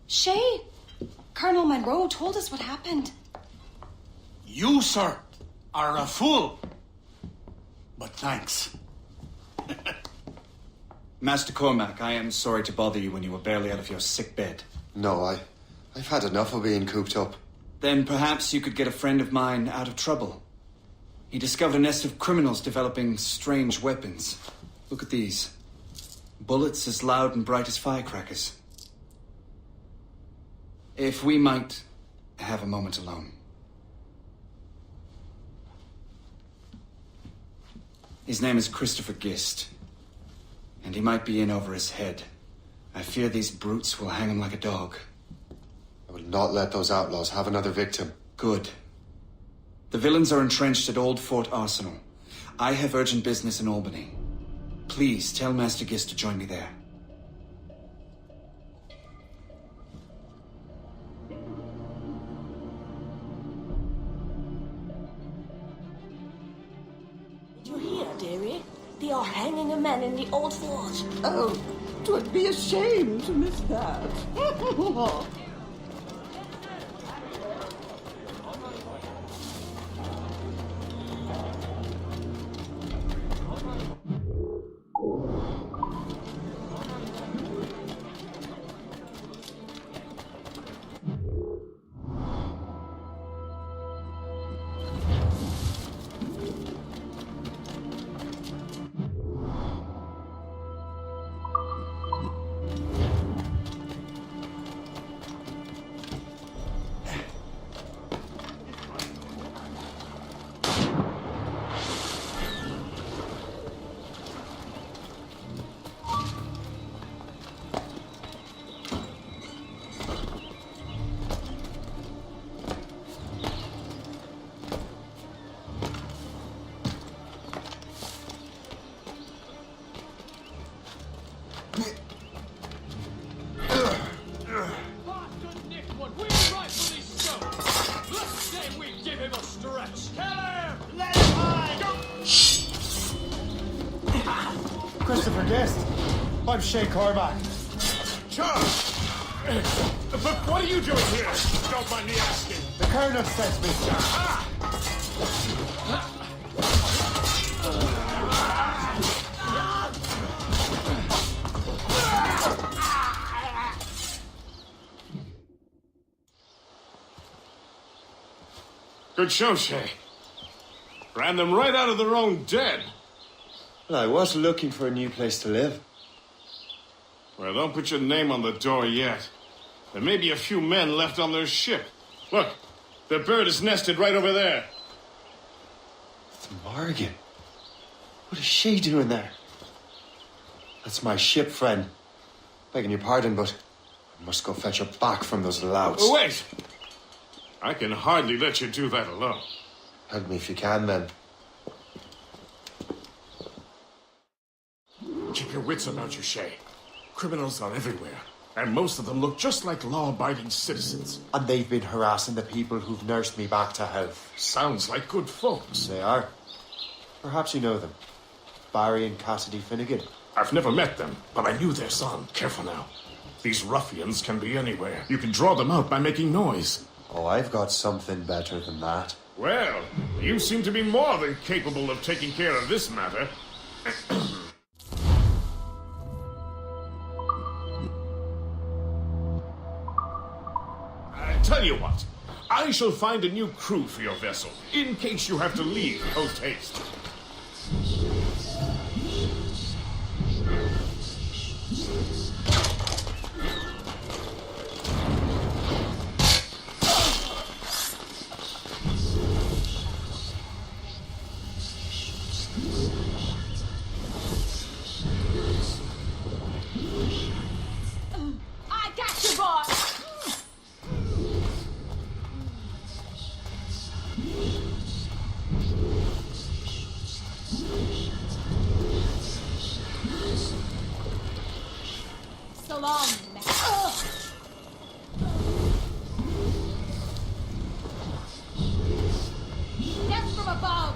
Shay, Colonel Monroe told us what happened. You, sir, are a fool. But thanks. Master Cormac, I am sorry to bother you when you were barely out of your sick bed. No, I've had enough of being cooped up. Then perhaps you could get a friend of mine out of trouble. He discovered a nest of criminals developing strange weapons. Look at these. Bullets as loud and bright as firecrackers. If we might have a moment alone. His name is Christopher Gist. And he might be in over his head. I fear these brutes will hang him like a dog. I will not let those outlaws have another victim. Good. The villains are entrenched at Old Fort Arsenal. I have urgent business in Albany. Please tell Master Gist to join me there. Did you hear, dearie? They are hanging a man in the Old Fort. Oh, 'twould be a shame to miss that. Christopher Gist. I'm Shay Cormac. Charles! But what are you doing here? Don't mind me asking. The Colonel sent me. Good show, Shay. Ran them right out of their own den. Well, I was looking for a new place to live. Well, don't put your name on the door yet. There may be a few men left on their ship. Look, the bird is nested right over there. It's Morgan. What is she doing there? That's my ship, friend. Begging your pardon, but I must go fetch her back from those louts. Oh, wait! I can hardly let you do that alone. Help me if you can, then. Keep your wits about you, Shay. Criminals are everywhere, and most of them look just like law-abiding citizens. And they've been harassing the people who've nursed me back to health. Sounds like good folks. They are. Perhaps you know them. Barry and Cassidy Finnegan. I've never met them, but I knew their son. Careful now. These ruffians can be anywhere. You can draw them out by making noise. Oh, I've got something better than that. Well, you seem to be more than capable of taking care of this matter. Tell you what, I shall find a new crew for your vessel, in case you have to leave post-haste. I got you, boss! So long, Death from above!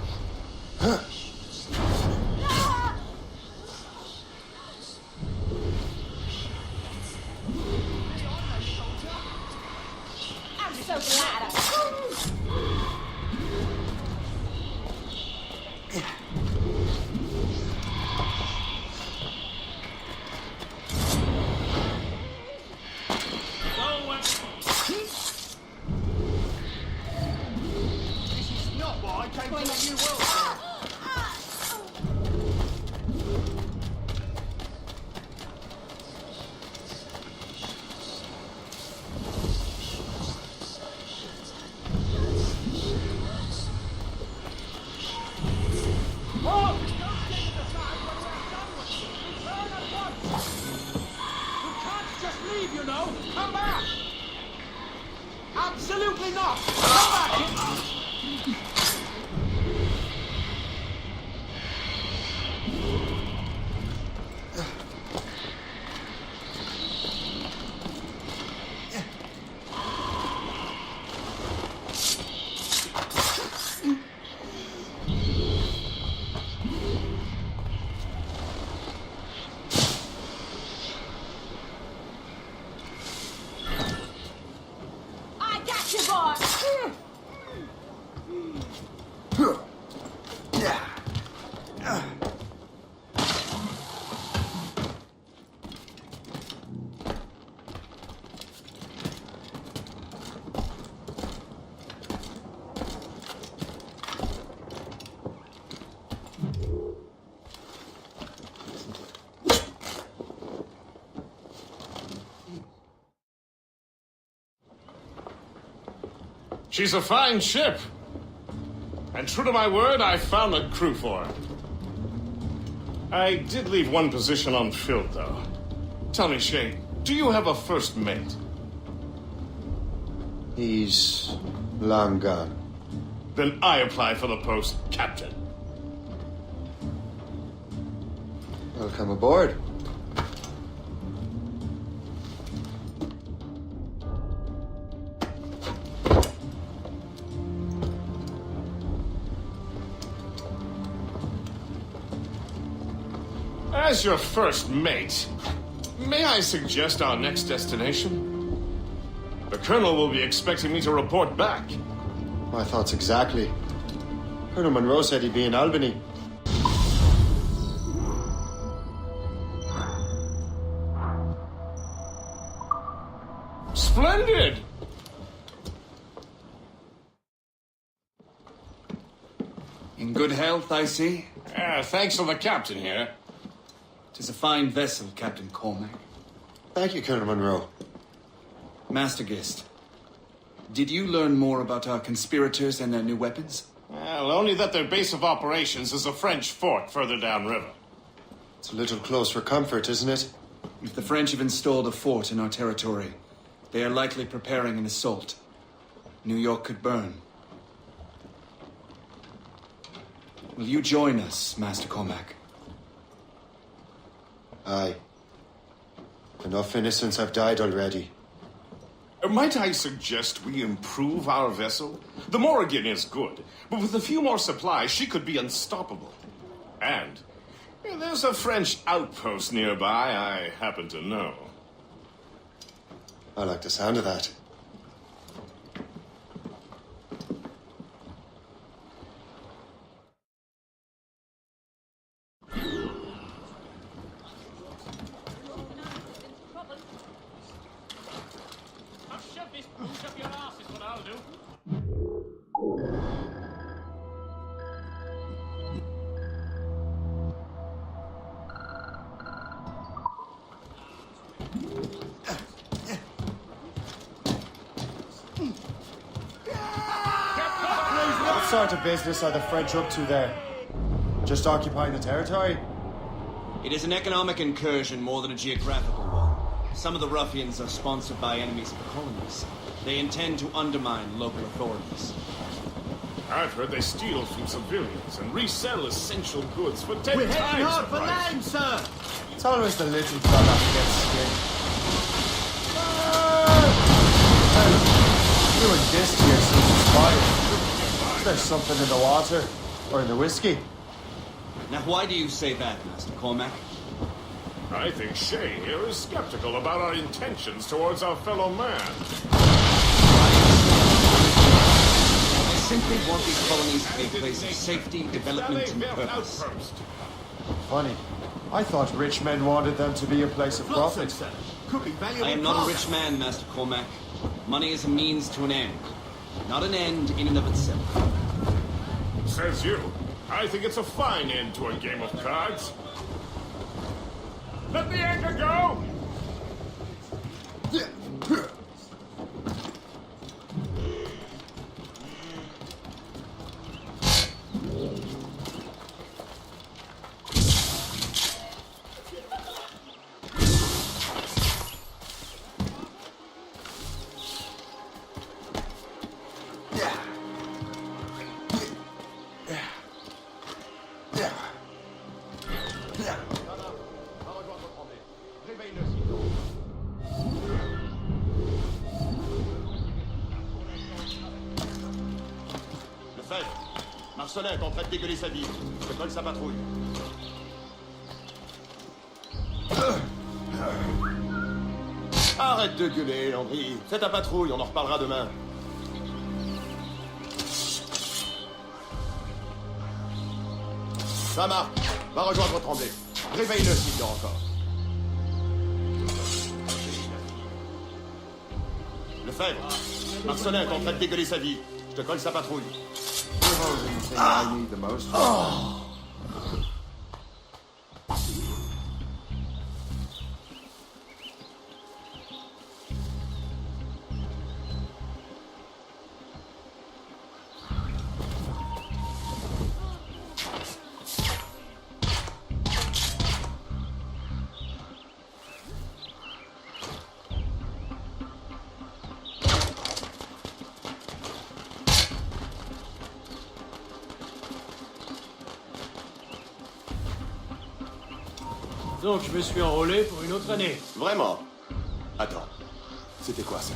She's a fine ship. And true to my word, I found a crew for her. I did leave one position unfilled, though. Tell me, Shay, do you have a first mate? He's long gone. Then I apply for the post, Captain. Welcome aboard. As your first mate, may I suggest our next destination? The Colonel will be expecting me to report back. My thoughts exactly. Colonel Monroe said he'd be in Albany. Splendid! In good health, I see. Thanks to the captain here. 'Tis a fine vessel, Captain Cormac. Thank you, Colonel Monroe. Master Gist, did you learn more about our conspirators and their new weapons? Well, only that their base of operations is a French fort further downriver. It's a little close for comfort, isn't it? If the French have installed a fort in our territory, they are likely preparing an assault. New York could burn. Will you join us, Master Cormac? Aye. Enough innocents have died already. Might I suggest we improve our vessel? The Morrigan is good, but with a few more supplies, she could be unstoppable. And there's a French outpost nearby I happen to know. I like the sound of that. What sort of business are the French up to there? Just occupying the territory? It is an economic incursion more than a geographical one. Some of the ruffians are sponsored by enemies of the colonies. They intend to undermine local authorities. I've heard they steal from civilians and resell essential goods for 10 times the price. sir! It's always the little fella who gets skinned. Doing this to your seems fine. Is there something in the water? Or in the whiskey? Now, why do you say that, Master Cormac? I think Shay here is skeptical about our intentions towards our fellow man. I simply want these colonies to be a place of safety, development, and purpose. Funny. I thought rich men wanted them to be a place of profit. I am not a rich man, Master Cormac. Money is a means to an end, not an end in and of itself. Says you. I think it's a fine end to a game of cards. Let the anchor go! Marcelin est en train de dégueuler sa vie. Je colle sa patrouille. Arrête de gueuler, Landry. Fais ta patrouille, on en reparlera demain. Ça marche. Va rejoindre Tremblay. Réveille-le s'il dort encore. Lefebvre, Marcelin est en train de dégueuler sa vie. Je te colle sa patrouille. I need the most. Donc je me suis enrôlé pour une autre année. Vraiment? Attends, c'était quoi ça?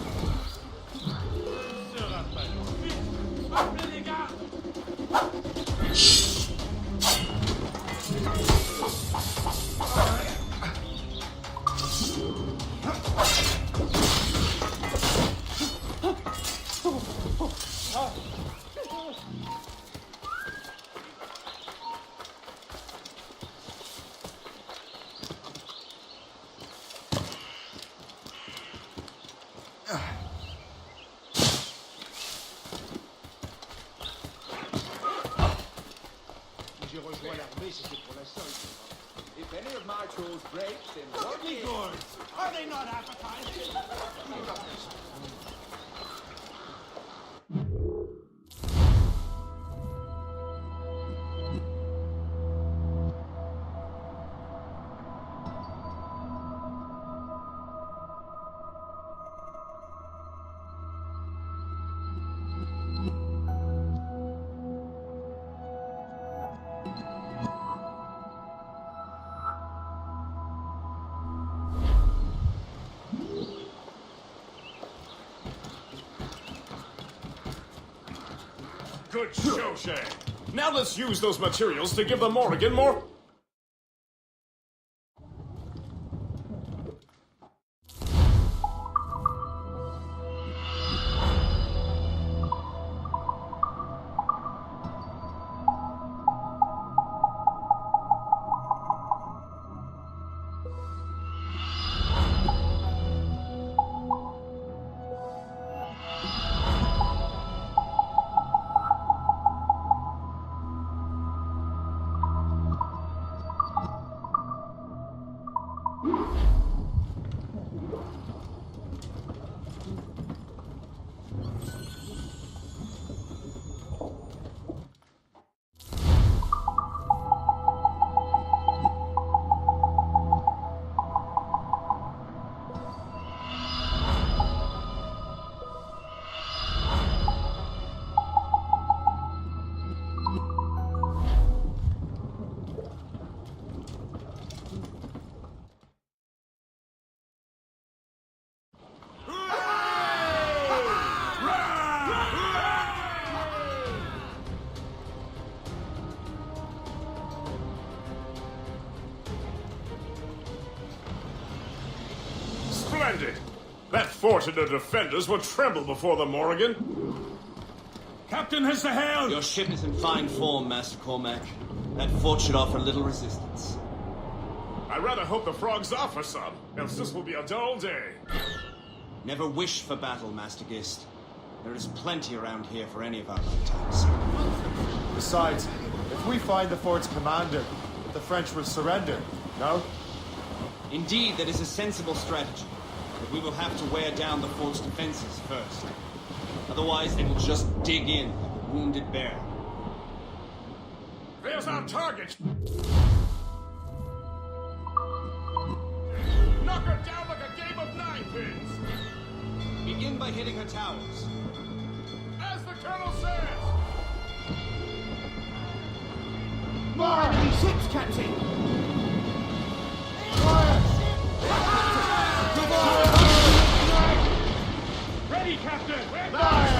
J'ai rejoint l'armée, c'était pour la solde. If any of my tools break, then what me good? Are they not appetizing? Good show, Shay. Now let's use those materials to give the Morrigan more... Splendid! That fort and the defenders will tremble before the Morrigan. Captain has the helm! Your ship is in fine form, Master Cormac. That fort should offer little resistance. I rather hope the frogs offer some, else this will be a dull day. Never wish for battle, Master Gist. There is plenty around here for any of our lifetimes. Besides, if we find the fort's commander, the French will surrender, no? Indeed, that is a sensible strategy. But we will have to wear down the fort's defenses first. Otherwise, they will just dig in like a wounded bear. There's our target! Knock her down like a game of ninepins! Begin by hitting her towers. As the Colonel says! More enemy ships, Captain! Ready, Captain! Fire!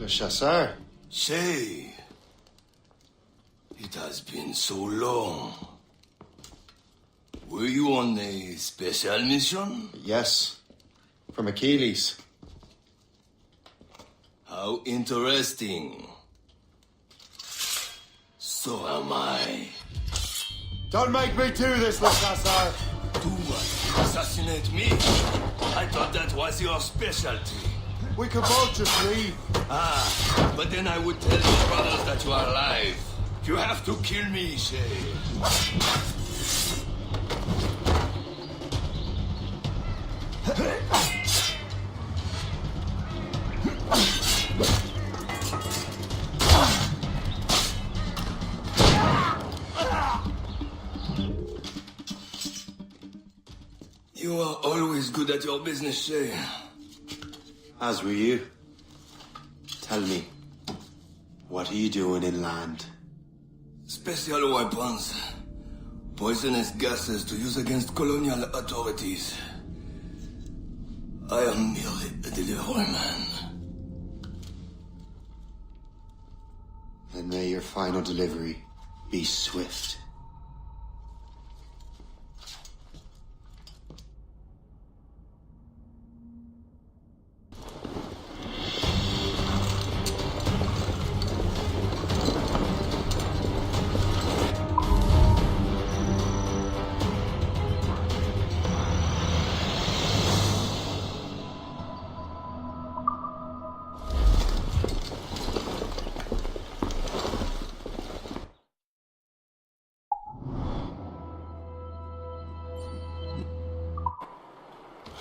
Le chasseur. Say, it has been so long. Were you on a special mission? Yes, from Achilles. How interesting. So am I. Don't make me do this, Le Chasseur. Do what? Assassinate me? I thought that was your specialty. We could both just leave. Ah, but then I would tell your brothers that you are alive. You have to kill me, Shay. You are always good at your business, Shay. As were you. Tell me, what are you doing inland? Special weapons. Poisonous gases to use against colonial authorities. I am merely a delivery man. Then may your final delivery be swift.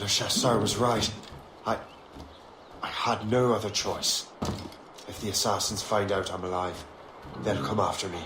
Le Chasseur was right. I had no other choice. If the assassins find out I'm alive, they'll come after me.